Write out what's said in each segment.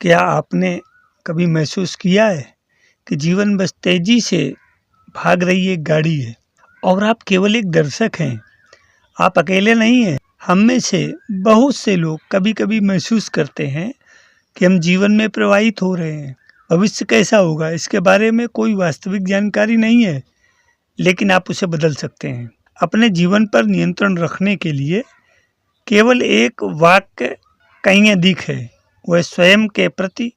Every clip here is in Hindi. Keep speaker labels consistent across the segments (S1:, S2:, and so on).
S1: क्या आपने कभी महसूस किया है कि जीवन बस तेजी से भाग रही एक गाड़ी है और आप केवल एक दर्शक हैं? आप अकेले नहीं हैं। हम में से बहुत से लोग कभी कभी महसूस करते हैं कि हम जीवन में प्रवाहित हो रहे हैं। भविष्य कैसा होगा इसके बारे में कोई वास्तविक जानकारी नहीं है, लेकिन आप उसे बदल सकते हैं। अपने जीवन पर नियंत्रण रखने के लिए केवल एक वाक्य कहीं अधिक है। वह स्वयं के प्रति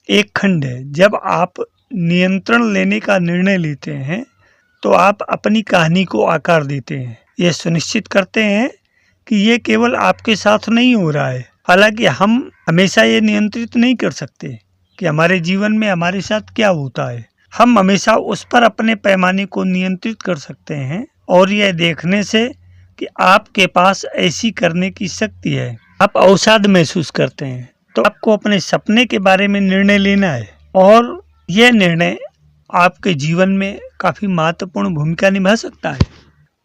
S1: एक खंड है। जब आप नियंत्रण लेने का निर्णय लेते हैं तो आप अपनी कहानी को आकार देते हैं। यह सुनिश्चित करते हैं कि यह केवल आपके साथ नहीं हो रहा है। हालांकि हम हमेशा ये नियंत्रित नहीं कर सकते कि हमारे जीवन में हमारे साथ क्या होता है। हम हमेशा उस पर अपने पैमाने को नियंत्रित कर सकते हैं और यह देखने से कि आपके पास ऐसी करने की शक्ति है। आप अवसाद महसूस करते हैं तो आपको अपने सपने के बारे में निर्णय लेना है और यह निर्णय आपके जीवन में काफी महत्वपूर्ण भूमिका निभा सकता है।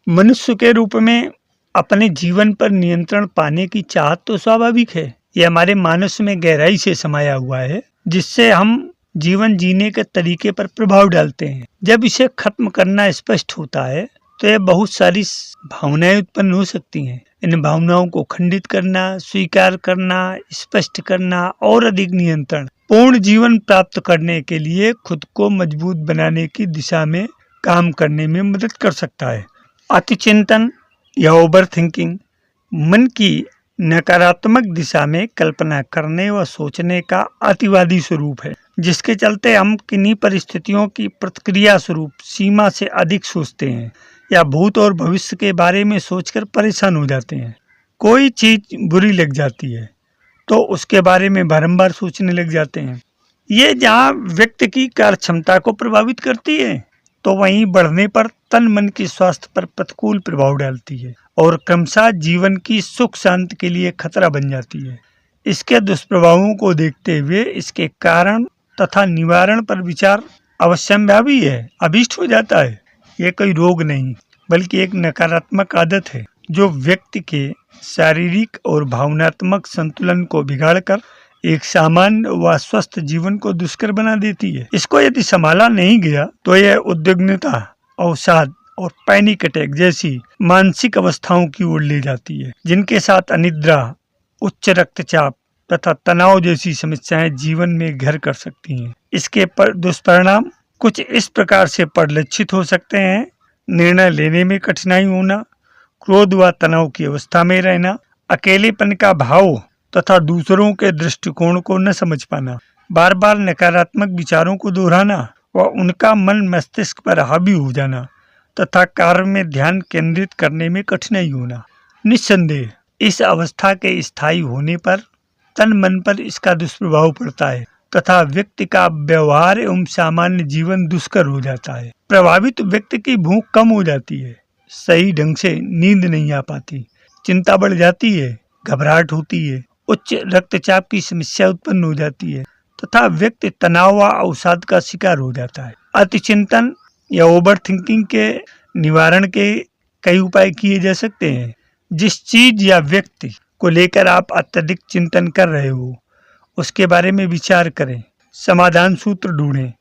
S1: मनुष्य के रूप में अपने जीवन पर नियंत्रण पाने की चाहत तो स्वाभाविक है। यह हमारे मानस में गहराई से समाया हुआ है, जिससे हम जीवन जीने के तरीके पर प्रभाव डालते हैं। जब इसे खत्म करना स्पष्ट होता है तो यह बहुत सारी भावनाएं उत्पन्न हो सकती हैं। इन भावनाओं को खंडित करना, स्वीकार करना, स्पष्ट करना और अधिक नियंत्रण पूर्ण जीवन प्राप्त करने के लिए खुद को मजबूत बनाने की दिशा में काम करने में मदद कर सकता है। अतिचिंतन या ओवर थिंकिंग मन की नकारात्मक दिशा में कल्पना करने व सोचने का अतिवादी स्वरूप है, जिसके चलते हम किन्हीं परिस्थितियों की प्रतिक्रिया स्वरूप सीमा से अधिक सोचते हैं या भूत और भविष्य के बारे में सोचकर परेशान हो जाते हैं। कोई चीज बुरी लग जाती है तो उसके बारे में बारंबार सोचने लग जाते हैं। ये जहाँ व्यक्ति की कार्य क्षमता को प्रभावित करती है तो वहीं बढ़ने पर तन मन के स्वास्थ्य पर प्रतिकूल प्रभाव डालती है और क्रमशः जीवन की सुख शांति के लिए खतरा बन जाती है। इसके दुष्प्रभावों को देखते हुए इसके कारण तथा निवारण पर विचार अवश्यंभावी है। अभीष्ट हो जाता है। यह कोई रोग नहीं बल्कि एक नकारात्मक आदत है जो व्यक्ति के शारीरिक और भावनात्मक संतुलन को बिगाड़कर एक सामान्य व स्वस्थ जीवन को दुष्कर बना देती है। इसको यदि संभाला नहीं गया तो यह उद्विग्नता, अवसाद और पैनिक अटैक जैसी मानसिक अवस्थाओं की ओर ले जाती है, जिनके साथ अनिद्रा, उच्च रक्तचाप तथा तनाव जैसी समस्याएं जीवन में घर कर सकती हैं। इसके दुष्परिणाम कुछ इस प्रकार से परिलक्षित हो सकते हैं: निर्णय लेने में कठिनाई होना, क्रोध व तनाव की अवस्था में रहना, अकेलेपन का भाव तथा दूसरों के दृष्टिकोण को न समझ पाना, बार बार नकारात्मक विचारों को दोहराना व उनका मन मस्तिष्क पर हावी हो जाना तथा कार्य में ध्यान केंद्रित करने में कठिनाई होना। निस्संदेह इस अवस्था के स्थायी होने पर तन मन पर इसका दुष्प्रभाव पड़ता है तथा व्यक्ति का व्यवहार एवं सामान्य जीवन दुष्कर हो जाता है। प्रभावित व्यक्ति की भूख कम हो जाती है, सही ढंग से नींद नहीं आ पाती, चिंता बढ़ जाती है, घबराहट होती है, उच्च रक्तचाप की समस्या उत्पन्न हो जाती है तथा व्यक्ति तनाव व अवसाद का शिकार हो जाता है। अतिचिंतन या ओवर थिंकिंग के निवारण के कई उपाय किए जा सकते हैं। जिस चीज या व्यक्ति को लेकर आप अत्यधिक चिंतन कर रहे हो उसके बारे में विचार करें, समाधान सूत्र ढूंढें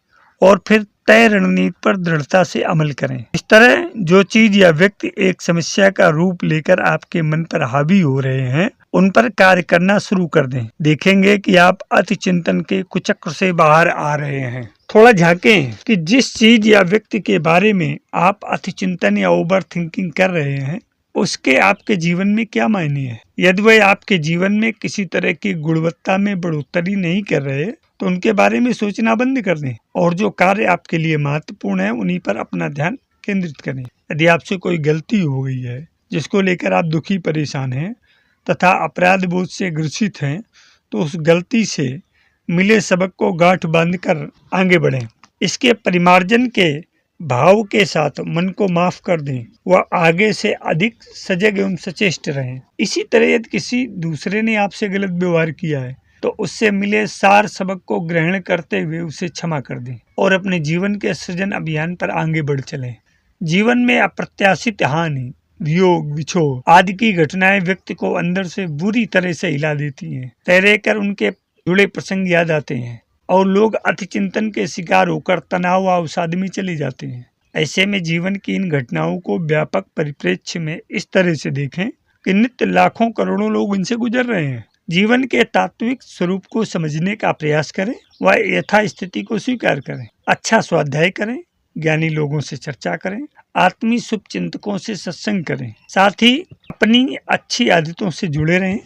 S1: और फिर तय रणनीति पर दृढ़ता से अमल करें। इस तरह जो चीज या व्यक्ति एक समस्या का रूप लेकर आपके मन पर हावी हो रहे हैं उन पर कार्य करना शुरू कर दें। देखेंगे कि आप अति चिंतन के कुचक्र से बाहर आ रहे हैं। थोड़ा झांकें कि जिस चीज या व्यक्ति के बारे में आप अति चिंतन या ओवर थिंकिंग कर रहे हैं उसके आपके जीवन में क्या मायने हैं। यदि वह आपके जीवन में किसी तरह की गुणवत्ता में बढ़ोतरी नहीं कर रहे तो उनके बारे में सोचना बंद कर दें और जो कार्य आपके लिए महत्वपूर्ण है उन्हीं पर अपना ध्यान केंद्रित करें। यदि आपसे कोई गलती हो गई है जिसको लेकर आप दुखी परेशान हैं तथा अपराध बोध से ग्रसित हैं तो उस गलती से मिले सबक को गांठ बांधकर आगे बढ़ें। इसके परिमार्जन के भाव के साथ मन को माफ कर दें व आगे से अधिक सजग एवं सचेष्ट रहें। इसी तरह यदि किसी दूसरे ने आपसे गलत व्यवहार किया है तो उससे मिले सार सबक को ग्रहण करते हुए उसे क्षमा कर दें और अपने जीवन के सृजन अभियान पर आगे बढ़ चलें। जीवन में अप्रत्याशित हानि, वियोग, विछोह आदि की घटनाएं व्यक्ति को अंदर से बुरी तरह से हिला देती हैं। तय रहकर उनके जुड़े प्रसंग याद आते हैं और लोग अति चिंतन के शिकार होकर तनाव व अवसाद में चले जाते हैं। ऐसे में जीवन की इन घटनाओं को व्यापक परिप्रेक्ष्य में इस तरह से देखें कि नित्य लाखों करोड़ों लोग इनसे गुजर रहे हैं। जीवन के तात्विक स्वरूप को समझने का प्रयास करें व यथा स्थिति को स्वीकार करें। अच्छा स्वाध्याय करें, ज्ञानी लोगों से चर्चा करें, आत्मी शुभ चिंतकों से सत्संग करें, साथ ही अपनी अच्छी आदतों से जुड़े रहें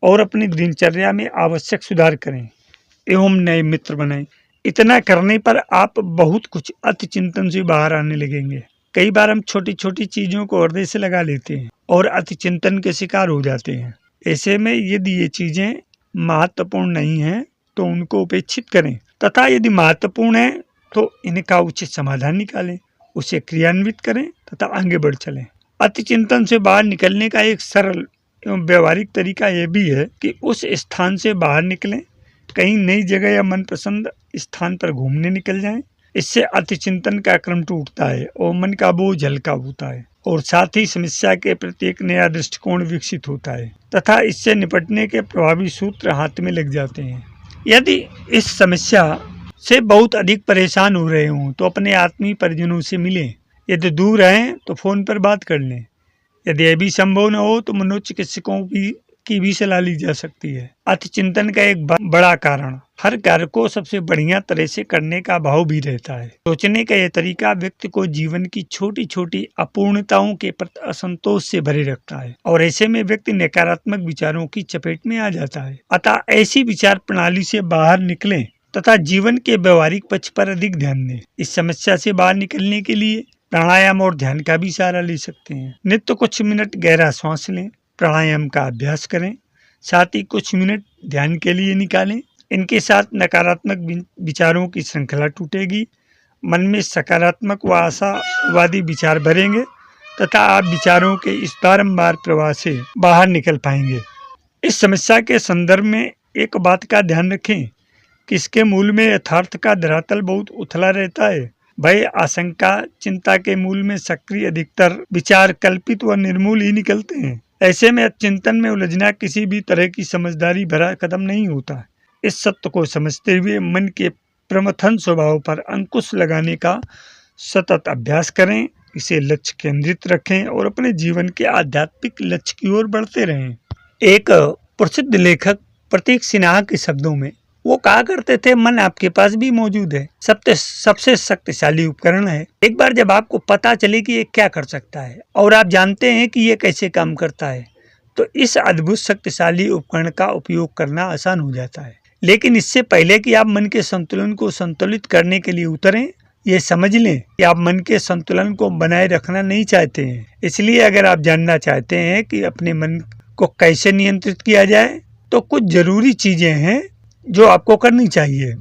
S1: और अपनी दिनचर्या में आवश्यक सुधार करें एवं नए मित्र बनाएं। इतना करने पर आप बहुत कुछ अति चिंतन से बाहर आने लगेंगे। कई बार हम छोटी छोटी चीजों को हृदय से लगा लेते हैं और अति चिंतन के शिकार हो जाते हैं। ऐसे में यदि ये चीजें महत्वपूर्ण नहीं हैं तो उनको उपेक्षित करें तथा यदि महत्वपूर्ण है तो इनका उचित समाधान निकालें, उसे क्रियान्वित करें तथा आगे बढ़ चलें। अति चिंतन से बाहर निकलने का एक सरल एवं व्यवहारिक तरीका यह भी है कि उस स्थान से बाहर निकलें, कहीं नई जगह या मनपसंद स्थान पर घूमने निकल जाएं। इससे अति चिंतन का क्रम टूटता है और मन का बोझ हल्का होता है और साथ ही समस्या के प्रति एक नया दृष्टिकोण विकसित होता है तथा इससे निपटने के प्रभावी सूत्र हाथ में लग जाते हैं। यदि इस समस्या से बहुत अधिक परेशान हो रहे हों तो अपने आत्मीय परिजनों से मिलें। यदि दूर हैं तो फोन पर बात कर लें। यदि यह भी संभव न हो तो मनोचिकित्सकों की भी सलाह ली जा सकती है। अति चिंतन का एक बड़ा कारण हर कार्य को सबसे बढ़िया तरह से करने का भाव भी रहता है। सोचने का यह तरीका व्यक्ति को जीवन की छोटी छोटी अपूर्णताओं के प्रति असंतोष से भरे रखता है और ऐसे में व्यक्ति नकारात्मक विचारों की चपेट में आ जाता है। अतः ऐसी विचार प्रणाली से बाहर निकलें तथा जीवन के व्यवहारिक पक्ष पर अधिक ध्यान दें। इस समस्या से बाहर निकलने के लिए प्राणायाम और ध्यान का भी सहारा ले सकते हैं। नित्य कुछ मिनट गहरा सांस लें, प्राणायाम का अभ्यास करें, साथ ही कुछ मिनट ध्यान के लिए निकालें। इनके साथ नकारात्मक विचारों की श्रृंखला टूटेगी, मन में सकारात्मक व आशावादी विचार भरेंगे तथा आप विचारों के इस बारंबार प्रवाह से बाहर निकल पाएंगे। इस समस्या के संदर्भ में एक बात का ध्यान रखें कि इसके मूल में यथार्थ का धरातल बहुत उथला रहता है। भय, आशंका, चिंता के मूल में सक्रिय अधिकतर विचार कल्पित व निर्मूल ही निकलते हैं। ऐसे में चिंतन में उलझना किसी भी तरह की समझदारी भरा कदम नहीं होता। इस सत्य को समझते हुए मन के प्रमथन स्वभाव पर अंकुश लगाने का सतत अभ्यास करें, इसे लक्ष्य केंद्रित रखें और अपने जीवन के आध्यात्मिक लक्ष्य की ओर बढ़ते रहें। एक प्रसिद्ध लेखक प्रतीक सिन्हा के शब्दों में वो कहा करते थे, मन आपके पास भी मौजूद है, सबसे शक्तिशाली उपकरण है। एक बार जब आपको पता चले कि ये क्या कर सकता है और आप जानते हैं कि ये कैसे काम करता है तो इस अद्भुत शक्तिशाली उपकरण का उपयोग करना आसान हो जाता है। लेकिन इससे पहले कि आप मन के संतुलन को संतुलित करने के लिए उतरें, ये समझ लें कि आप मन के संतुलन को बनाए रखना नहीं चाहते हैं। इसलिए अगर आप जानना चाहते हैं कि अपने मन को कैसे नियंत्रित किया जाए तो कुछ जरूरी चीजें हैं जो आपको करनी चाहिए।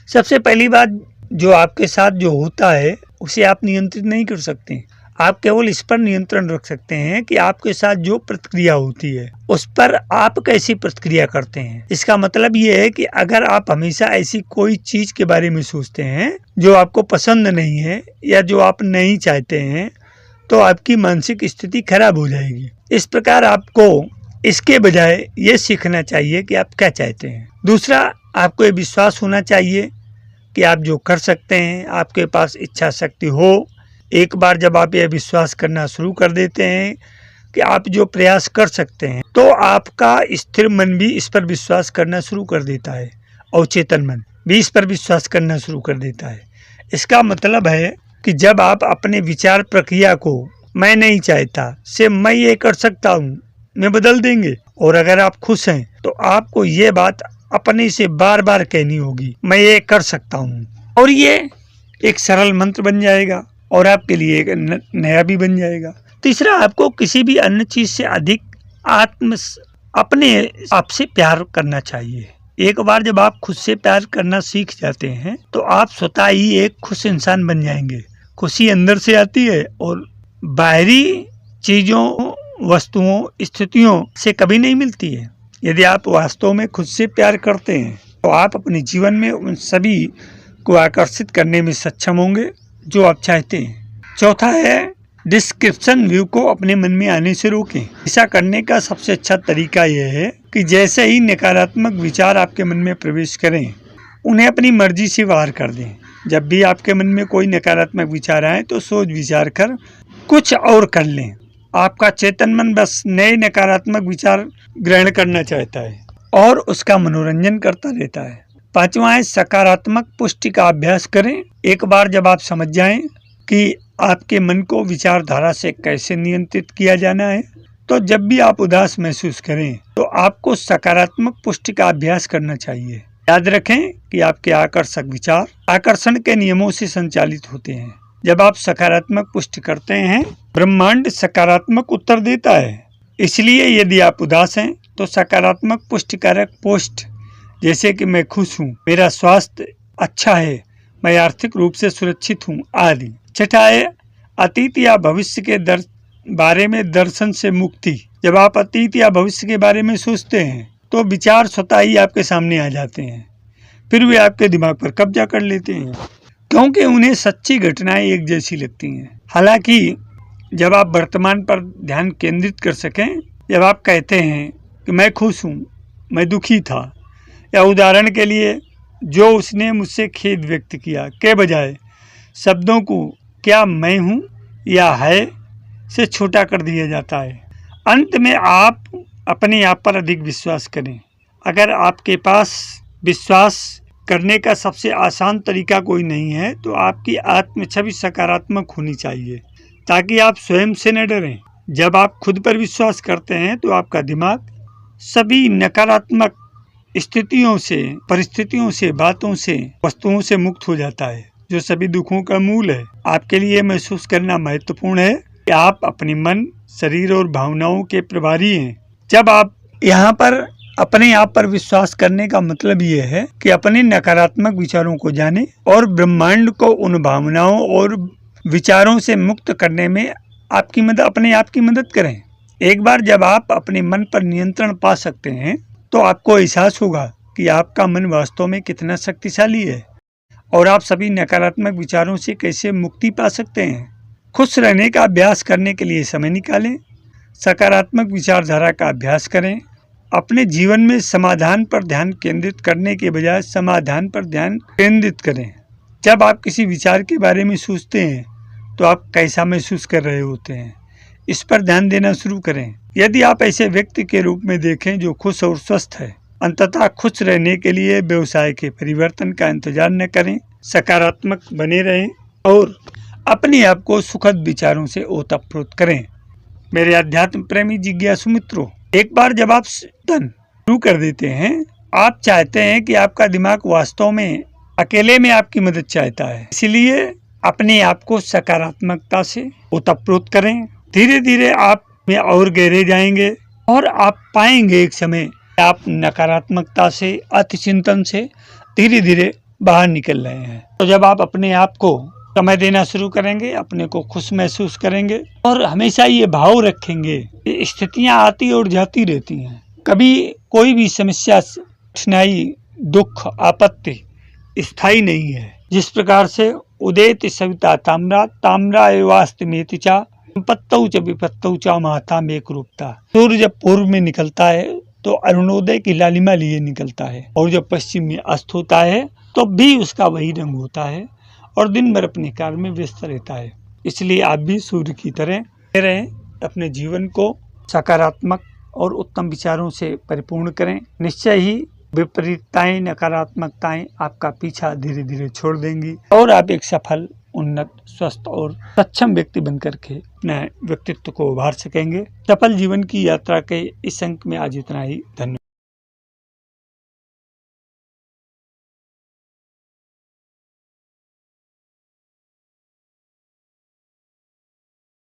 S1: सबसे पहली बात, जो आपके साथ जो होता है उसे आप नियंत्रित नहीं कर सकते। आप केवल इस पर नियंत्रण रख सकते हैं कि आपके साथ जो प्रतिक्रिया होती है उस पर आप कैसी प्रतिक्रिया करते हैं। इसका मतलब ये है कि अगर आप हमेशा ऐसी कोई चीज के बारे में सोचते हैं जो आपको पसंद नहीं है या जो आप नहीं चाहते हैं तो आपकी मानसिक स्थिति खराब हो जाएगी। इस प्रकार आपको इसके बजाय ये सीखना चाहिए कि आप क्या चाहते हैं। दूसरा, आपको ये विश्वास होना चाहिए कि आप जो कर सकते हैं, आपके पास इच्छा शक्ति हो। एक बार जब आप ये विश्वास करना शुरू कर देते हैं कि आप जो प्रयास कर सकते हैं तो आपका स्थिर मन भी इस पर विश्वास करना शुरू कर देता है और चेतन मन भी इस पर विश्वास करना शुरू कर देता है। इसका मतलब है कि जब आप अपने विचार प्रक्रिया को मैं नहीं चाहता से मैं ये कर सकता हूँ में बदल देंगे और अगर आप खुश हैं तो आपको ये बात अपने से बार बार कहनी होगी, मैं ये कर सकता हूँ, और ये एक सरल मंत्र बन जाएगा और आपके लिए एक नया भी बन जाएगा। तीसरा, आपको किसी भी अन्य चीज से अधिक अपने आप से प्यार करना चाहिए। एक बार जब आप खुद से प्यार करना सीख जाते हैं तो आप स्वतः ही एक खुश इंसान बन जाएंगे। खुशी अंदर से आती है और बाहरी चीजों, वस्तुओं, स्थितियों से कभी नहीं मिलती है। यदि आप वास्तव में खुद से प्यार करते हैं तो आप अपने जीवन में उन सभी को आकर्षित करने में सक्षम होंगे जो आप चाहते हैं। चौथा है, डिस्क्रिप्शन व्यू को अपने मन में आने से रोकें। ऐसा करने का सबसे अच्छा तरीका यह है कि जैसे ही नकारात्मक विचार आपके मन में प्रवेश करें, उन्हें अपनी मर्जी से बाहर कर दें। जब भी आपके मन में कोई नकारात्मक विचार आए तो सोच विचार कर कुछ और कर लें। आपका चेतन मन बस नए नकारात्मक विचार ग्रहण करना चाहता है और उसका मनोरंजन करता रहता है। 5वां है सकारात्मक पुष्टि का अभ्यास करें। एक बार जब आप समझ जाएं कि आपके मन को विचारधारा से कैसे नियंत्रित किया जाना है, तो जब भी आप उदास महसूस करें तो आपको सकारात्मक पुष्टि का अभ्यास करना चाहिए। याद रखें कि आपके आकर्षक विचार आकर्षण के नियमों से संचालित होते हैं। जब आप सकारात्मक पुष्टि करते हैं, ब्रह्मांड सकारात्मक उत्तर देता है। इसलिए यदि आप उदास हैं तो सकारात्मक पुष्टिकारक पोस्ट जैसे कि मैं खुश हूँ, मेरा स्वास्थ्य अच्छा है, मैं आर्थिक रूप से सुरक्षित हूँ आदि। 6 है अतीत या भविष्य के बारे में दर्शन से मुक्ति। जब आप अतीत या भविष्य के बारे में सोचते हैं तो विचार स्वतः ही आपके सामने आ जाते हैं, फिर वे आपके दिमाग पर कब्जा कर लेते हैं क्योंकि उन्हें सच्ची घटनाएं एक जैसी लगती हैं। हालांकि जब आप वर्तमान पर ध्यान केंद्रित कर सकें, जब आप कहते हैं कि मैं खुश हूँ, मैं दुखी था, या उदाहरण के लिए जो उसने मुझसे खेद व्यक्त किया के बजाय शब्दों को क्या मैं हूँ या है से छोटा कर दिया जाता है। अंत में आप अपने आप पर अधिक विश्वास करें। अगर आपके पास विश्वास करने का सबसे आसान तरीका कोई नहीं है तो आपकी आत्म छवि सकारात्मक होनी चाहिए ताकि आप स्वयं से न डरें। जब आप खुद पर विश्वास करते हैं तो आपका दिमाग सभी नकारात्मक स्थितियों से, परिस्थितियों से, बातों से, वस्तुओं से मुक्त हो जाता है जो सभी दुखों का मूल है। आपके लिए महसूस करना महत्वपूर्ण है कि आप अपने मन, शरीर और भावनाओं के प्रभारी हैं। जब आप यहाँ पर अपने आप पर विश्वास करने का मतलब ये है कि अपने नकारात्मक विचारों को जानें और ब्रह्मांड को उन भावनाओं और विचारों से मुक्त करने में अपने आप की मदद करें। एक बार जब आप अपने मन पर नियंत्रण पा सकते हैं तो आपको एहसास होगा कि आपका मन वास्तव में कितना शक्तिशाली है और आप सभी नकारात्मक विचारों से कैसे मुक्ति पा सकते हैं। खुश रहने का अभ्यास करने के लिए समय निकालें, सकारात्मक विचारधारा का अभ्यास करें। अपने जीवन में समाधान पर ध्यान केंद्रित करने के बजाय समाधान पर ध्यान केंद्रित करें। जब आप किसी विचार के बारे में सोचते हैं तो आप कैसा महसूस कर रहे होते हैं, इस पर ध्यान देना शुरू करें। यदि आप ऐसे व्यक्ति के रूप में देखें जो खुश और स्वस्थ है, अंततः खुश रहने के लिए व्यवसाय के परिवर्तन का इंतजार न करें, सकारात्मक बने रहें और अपने आप को सुखद विचारों से ओतप्रोत करें। मेरे अध्यात्म प्रेमी जिज्ञासु मित्रों, एक बार जब आप चिंतन शुरू कर देते हैं, आप चाहते हैं कि आपका दिमाग वास्तव में अकेले में आपकी मदद चाहता है। इसलिए अपने आप को सकारात्मकता से ओतप्रोत करें। धीरे धीरे आप में और गहरे जाएंगे और आप पाएंगे एक समय आप नकारात्मकता से, अति चिंतन से धीरे धीरे बाहर निकल रहे हैं। तो जब आप अपने आप को समय देना शुरू करेंगे, अपने को खुश महसूस करेंगे और हमेशा ये भाव रखेंगे कि स्थितियां आती और जाती रहती हैं, कभी कोई भी समस्या, कठिनाई, दुख, आपत्ति स्थायी नहीं है। जिस प्रकार से उदेति सविता ताम्रा ताम्रा एवास्तमेति चा संपत्तौ च विपत्तौ च महता में एक रूपता। सूर्य जब पूर्व में निकलता है तो अरुणोदय की लालिमा लिए निकलता है और जब पश्चिम में अस्त होता है तो भी उसका वही रंग होता है और दिन भर अपने कार्य में व्यस्त रहता है। इसलिए आप भी सूर्य की तरह रहें, अपने जीवन को सकारात्मक और उत्तम विचारों से परिपूर्ण करें। निश्चय ही विपरीतताएं, नकारात्मकताएं आपका पीछा धीरे धीरे छोड़ देंगी और आप एक सफल, उन्नत, स्वस्थ और सक्षम व्यक्ति बनकर के अपने व्यक्तित्व को उभार सकेंगे। सफल जीवन की यात्रा के इस अंक में आज इतना ही। धन्यवाद।